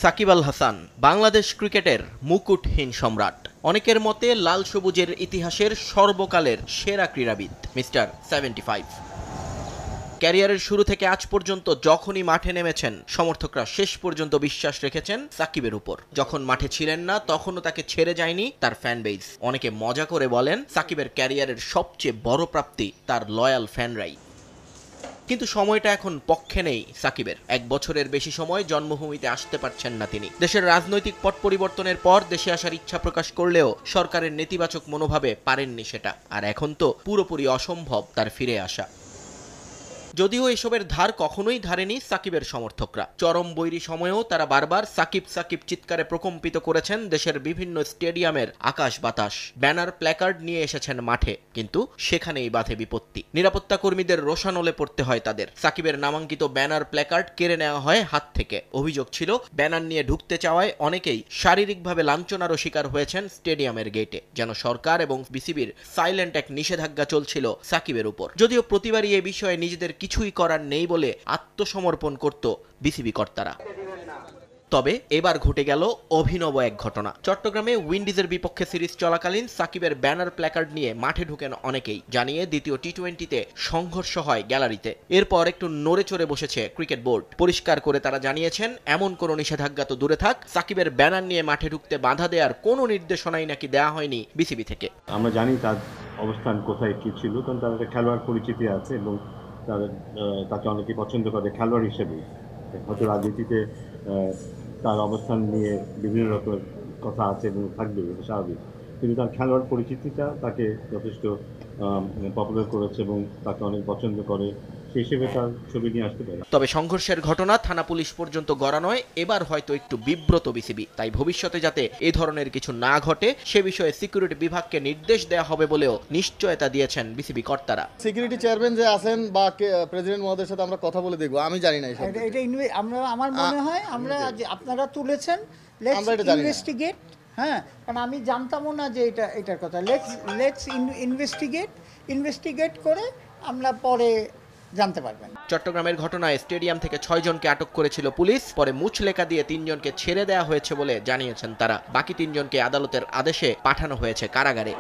সাকিব আল হাসান বাংলাদেশ ক্রিকেটের মুকুটহীন সম্রাট। অনেকের মতে লাল সবুজের ইতিহাসের সর্বকালের সেরা ক্রীড়াবিদ মিস্টার 75। ক্যারিয়ারের শুরু থেকে আজ পর্যন্ত যখনই মাঠে নেমেছেন, সমর্থকরা শেষ পর্যন্ত বিশ্বাস রেখেছেন সাকিবের উপর। যখন মাঠে ছিলেন না, তখনও তাকে ছেড়ে যায়নি তার ফ্যান বেস। অনেকে মজা করে বলেন, সাকিবের ক্যারিয়ারের সবচেয়ে বড় প্রাপ্তি তার লয়াল ফ্যানরাই। কিন্তু সময়টা এখন পক্ষে নেই সাকিবের। 1 বছরের বেশি সময় জন্মভূমিতে আসতে পারছেন না তিনি। দেশের রাজনৈতিক পট পরিবর্তনের পর দেশে আসার ইচ্ছা প্রকাশ করলেও সরকারের নেতিবাচক মনোভাবে পারেননি সেটা। আর এখন তো পুরোপুরি অসম্ভব তার ফিরে আসা। যদিও এসবের ধার কখনোই ধারেনি সাকিবের সমর্থকরা। চরম বৈরী সময়েও তারা বারবার সাকিব সাকিব চিৎকারে প্রকম্পিত করেছেন দেশের বিভিন্ন স্টেডিয়ামের আকাশ বাতাস। ব্যানার প্ল্যাকার্ড নিয়ে এসেছেন মাঠে, কিন্তু সেখানেই বাধে বিপত্তি। নিরাপত্তা কর্মীদের রোষানলে পড়তে হয় তাদের। সাকিবের নামাঙ্কিত ব্যানার প্ল্যাকার্ড কেড়ে নেওয়া হয় হাত থেকে। অভিযোগ ছিল, ব্যানার নিয়ে ঢুকতে চাওয়ায় অনেকেই শারীরিকভাবে লাঞ্ছনারও শিকার হয়েছেন স্টেডিয়ামের গেটে। যেন সরকার এবং বিসিবির সাইলেন্ট এক নিষেধাজ্ঞা চলছিল সাকিবের উপর। যদিও প্রতিবারই এ বিষয়ে নিজেদের কিছুই করার নেই বলে আত্মসমর্পণ করত বিসিবি কর্তারা। তবে এবার ঘটে গেল অভিনব এক ঘটনা। চট্টগ্রামে উইন্ডিজের বিপক্ষে সিরিজ চলাকালীন সাকিবের ব্যানার প্ল্যাকার্ড নিয়ে মাঠে ঢুকেন অনেকেই। জানিয়ে দ্বিতীয় টি-20তে সংঘর্ষ হয় গ্যালারিতে। এরপর একটু নড়ে চড়ে বসেছে ক্রিকেট বোর্ড। পরিষ্কার করে তারা জানিয়েছেন, এমন কোনো নিষেধাজ্ঞা তো দূরে থাক, সাকিবের ব্যানার নিয়ে মাঠে ঢুকতে বাধা দেওয়ার কোনো নির্দেশনাই নাকি দেওয়া হয়নি বিসিবি থেকে। আমরা জানি তার অবস্থান কোথায় কি ছিল, কারণ তার একটা খেলোয়াড় পরিচিতি আছে এবং তাকে অনেকে পছন্দ করে খেলোয়াড় হিসেবে। হয়তো রাজনীতিতে তার অবস্থান নিয়ে বিভিন্ন রকমের কথা আছে এবং থাকবে, এটা স্বাভাবিক। কিন্তু তার খেলোয়াড় পরিচিতিটা তাকে যথেষ্ট পপুলার করেছে এবং তাকে অনেক পছন্দ করে, সেই হিসেবে তার ছবি নিয়ে আসতে পারে। তবে সংঘর্ষের ঘটনা থানা পুলিশ পর্যন্ত গড়া নয়, এবার হয়তো একটু বিব্রত বিসিবি। তাই ভবিষ্যতে যাতে এ ধরনের কিছু না ঘটে সে বিষয়ে সিকিউরিটি বিভাগকে নির্দেশ দেওয়া হবে বলেও নিশ্চয়তা দিয়েছেন বিসিবি কর্তারা। সিকিউরিটি চেয়ারম্যান যে আছেন বা প্রেসিডেন্ট মহোদয়ের সাথে আমরা কথা বলে দেখবো, আমি জানি না এটা আমার মনে হয় আমরা আপনারা তুলেছেন, লেটস ইনভেস্টিগেট। হ্যাঁ, কারণ আমি জানতামও না যে এটার কথা। লেটস ইনভেস্টিগেট করে আমরা পরে জানতে পারবেন। চট্টগ্রামের ঘটনায় স্টেডিয়াম থেকে 6 জনকে আটক করেছিল পুলিশ। পরে মুচলেকা দিয়ে 3 জনকে ছেড়ে দেওয়া হয়েছে বলে জানিয়েছেন তারা। বাকি 3 জনকে আদালতের আদেশে পাঠানো হয়েছে কারাগারে।